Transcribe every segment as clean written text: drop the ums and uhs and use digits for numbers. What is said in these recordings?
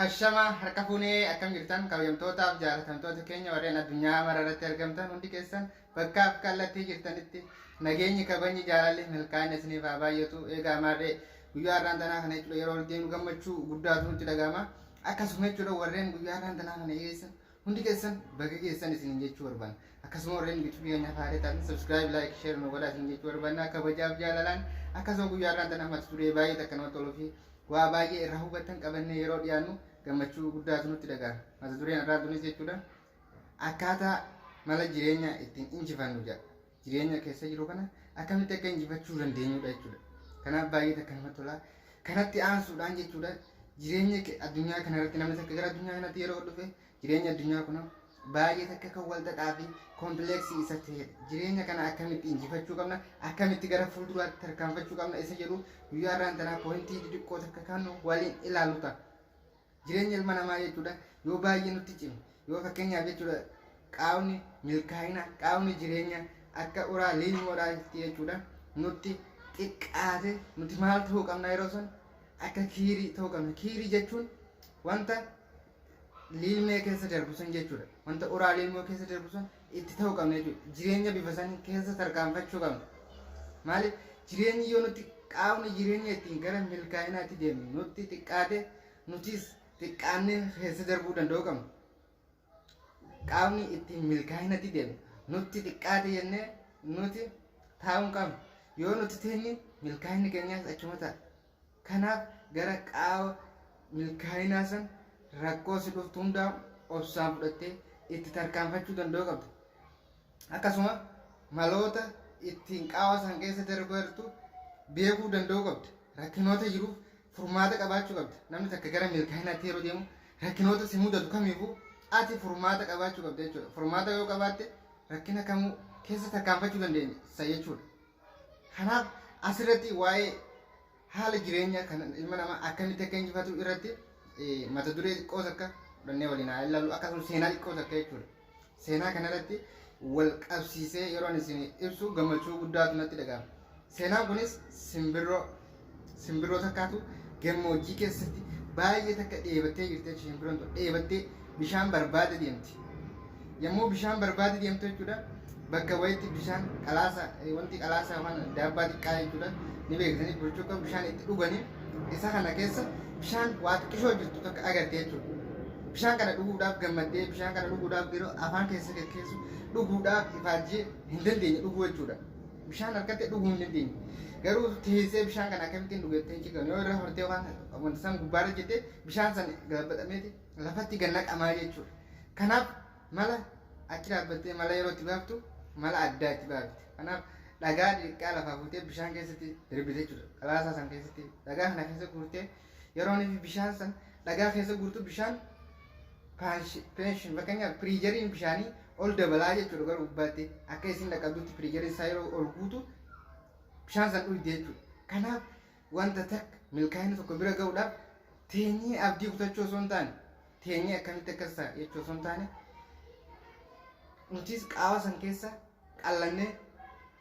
Ashama harka fuunee akkam jirtan kabajamtootaaf jaalatamtoota keenya warreen addunyaa mararratti argamtan hundi keessan bakkaaf kallattii jirtanitti nageenyi kabajni jaalalli milkaa'ina isiniif haa baay'atu. Egaa maarree guyyaa har'aan tanaa kana jechuudha yeroo deemu gammachuu guddaatu nutti dhagahama. Akkasuma jechuudha warreen guyyaa har'aan tanaa kana eegessan hundi keessan bakka keessan isin jechuu barbaanna. Akkasuma warreen YouTube keenya faayidaa ta'an subscribe like share nu godhaa isin jechuu barbaanna. Kabajaaf jaalalaan akkasuma guyyaa har'aan tanaa mata duree baay'ee takka namatti toluu fi waa baay'ee irraa hubatan qabannee yeroo dhiyaannu gammachuu guddaatu nutti dhagahama. Mata dureen irraa tunis jechuudha akkaataa mala jireenya ittiin injifannu jedha. Jireenya keessa jiru kana akkamitti akka injifachuu dandeenyudha jechuudha. Kanaaf baay'ee takka namatti tola. Kanatti aansuudhaan jechuudha jireenya addunyaa kanarratti namni takka gara addunyaa kanatti yeroo dhufe jireenya addunyaa kun baay'ee takka kan wal xaxaa fi kompleksii isa ta'edha. Jireenya kana akkamitti injifachuu qabna, akkamitti gara fuulduraatti tarkaanfachuu qabna isa jedhu guyyaa har'aan tanaa poointii xixiqqoo takka kan waliin ilaallu ta'a. Jireenya ilma namaa jechuudha yoo baay'ee nutti cimu yoo fakkeenyaaf jechuudha qaawni milkaa'ina qaawni jireenya akka uraa lilmoodhaa jechuudha nutti xiqqaate nuti maal ta'uu qabna yeroo sun akka kiirii ta'uu qabna. Kiirii jechuun wanta lilmee keessa darbu sun jechuudha wanta uraa lilmoo keessa darbu sun itti ta'uu qabna jechuudha. Jireenya bifa san keessa tarkaanfachuu qabna. Maaliif jireenyi yoo nuti qaawni jireenya ittiin gara milkaa'inaatti deemnu nutti xiqqaate nutis xiqqaannee keessa darbuu danda'uu qabna. Qaawni ittiin milkaa'inatti deemnu nutti xiqqaate jennee nuti taa'uu qabna. Yoo nuti teenye milkaa'inni keenyaas achuma ta'a. Kanaaf gara qaawa milkaa'inaa san rakkoo si dhuftu hundaa obsaan fudhattee itti tarkaanfachuu danda'uu qabda. Akkasuma maloota ittiin qaawa san keessa darbartu beekuu danda'uu qabda. Rakkinoota jiruuf furmaata qabaachuu qabda. Namni takka gara milkaa'inaatti yeroo deemu rakkinoota si mudatu kamiifuu ati furmaata qabaachuu qabda jechuudha. Furmaata yoo qabaatte rakkina kamuu keessa tarkaanfachuu dandeenya jechuudha. Kanaaf asirratti waa'ee haala jireenya kan ilma namaa akkamitti akka injifatu irratti mata duree xiqqoo takka fudhannee waliin haa ilaallu. Akkasumas seenaa xiqqoo takka jechuudha. Seenaa kanarratti wal qabsiisee yeroo isin ibsu gammachuu guddaatu natti dhagahama. Seenaan kunis simbirroo takkaatu gammoojjii keessatti baay'ee takka dheebattee jirti. Simbirroon tun dheebattee bishaan barbaade deemti. Yommuu bishaan barbaade deemtu jechuudha bakka wayitti bishaan qalaasa wanti qalaasa waan daabbaa xiqqaa jechuudha ni beektanii burcuqqoo bishaan itti dhuganii isa kana keessa bishaan waa xiqqishoo jirtu takka agarte jechuudha. Bishaan kana dhuguudhaaf gammaddee bishaan kana dhuguudhaaf yeroo afaan keessa geggeessu dhuguudhaaf ifaajjii hin dandeenye dhuguu jechuudha. Bishaan harkatti dhuguu hin dandeenye. Garuu teessee bishaan kana akkamittiin dhugattee ciqan yoo irra hortee waan wanta san gubbaarra jettee bishaan san gabbaxameeti lafatti gannaqamaa jechuudha. Kanaaf mala achi dhaabbattee mala yeroo itti baaftu mala addaa itti baafti. Kanaaf dhagaa xiqqaa lafaa fuutee bishaan keessatti darbite jechuudha. Qalaasaa san keessatti dhagaa kana keessa guurtee yeroo inni bishaan san dhagaa keessa guurtu bishaan peenshin fakkeenyaaf piriijeriin bishaanii ol dabalaa jechuudha. Garuu gubbaatti akka isin dhaqqabdutti piriijeriin isaa yeroo ol guutu bishaan san dhugde jechuudha. Kanaaf wanta takka milkaa'ina tokko bira ga'uudhaaf teenyee abdii kutachuu osoo hin taane teenyee akkamitti akkas ta'a jechuu osoo hin taane nutis qaawa san keessa qallannee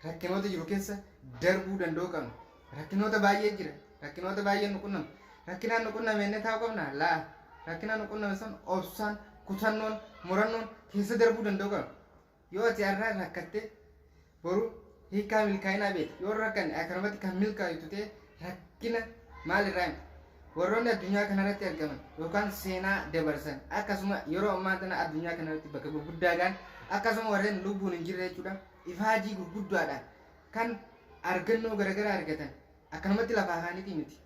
rakkinoota jiru keessa darbuu danda'uu qabna. Rakkinoota baay'ee jira. Rakkinoota baay'ee nu qunnama. Rakkinaan nu qunname inni taa'uu qabna laa. Rakkinaan nu qunname san obsaan kutannoon murannoon keessa darbuu danda'uu qabna. Yoo ati har'aa rakkattee boru hiikaa milkaa'inaa beekta. Yoo rakkanne akkanumatti kan milkaa'u ta'e rakkina maalirraa himta. Warroonni addunyaa kanarratti argaman yookaan seenaa dabarsan akkasuma yeroo ammaa tana addunyaa kanarratti bakka gurguddaadhaan akkasuma warreen lubbuun hin jirre jechuudha ifaajii gurguddaadhaan kan argannoo garaagaraa argatan akkanumatti lafa afaaniitii miti.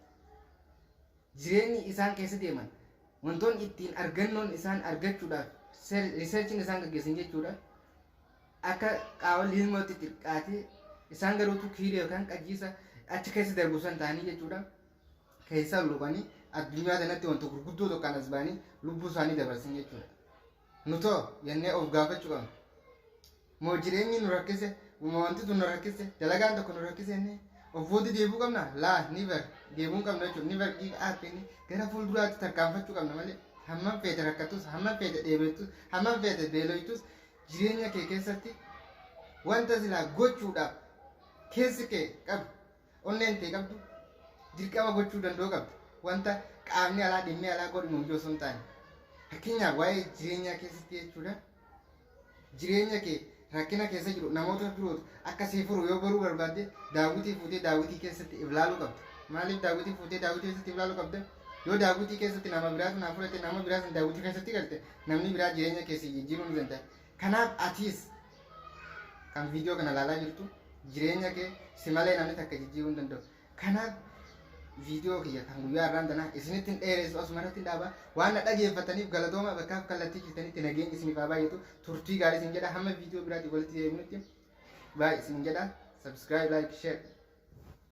Jireenyi isaan keessa deeman wantoonni ittiin argannoon isaan argachuudhaaf riisarchiin isaan gaggeessan jechuudha akka qaawa lilmootti xiqqaatee isaan garuutu kiirii yookaan qajiisa achi keessa darbu san ta'anii jechuudha. Keessa lubanii addunyaa kanatti wanta gurguddoo tokko as ba'anii lubbuu isaanii dabarsan jechuudha. Nutoo jennee of gaafachuu qabna. Moo jireenyi nu rakkise, wanti nu rakkise, dalagaan tokko nu rakkise jennee of booda deebuu qabna? Laa niver deebuu qabna jechuudha. Niver dhiiqaatiin gara fuulduraatti tarkaanfachuu qabna malee hammam feete rakkattus, hammam feete dheebettus, hammam feete beeloytus jireenya kee keessatti wanta silaa gochuudhaaf keessi kee qabdu onneen kee qabdu dirqama gochuu danda'uu qabda. wanta qaamni alaa dhimmi alaa godhu nuuf osoo hin taane fakkeenyaaf waa'ee jireenyaa keessatti jechuudha jireenya kee rakkina keessa jiru namoota biroota akka sii furu yoo baruu barbaadde daawwitii fuutee daawwitii keessatti ilaaluu qabda. Maaliif daawwitii fuutee daawwitii keessatti ilaaluu qabda? Yoo daawwitii keessatti nama biraatu naa fudhate nama biraas daawwitii keessatti galte namni biraa jireenya keessi jijjiiruu ni danda'a. Kanaaf atiis kan viidiyoo kana ilaalaa jirtu jireenya kee si malee namni takka jijjiiruu hin danda'u. Kanaaf viidiyoo kiyya kan guyyaa har'aan tanaa isinitti hin dheeressu asumarratti dhaaba waan na dhageeffataniif galatooma bakkaaf kallattii jirtanitti nageenya isiniif haa baay'atu turtii gaarii isin jedha hamma viidiyoo biraatti walitti deebinutti baay'ee isin jedha subscribe like share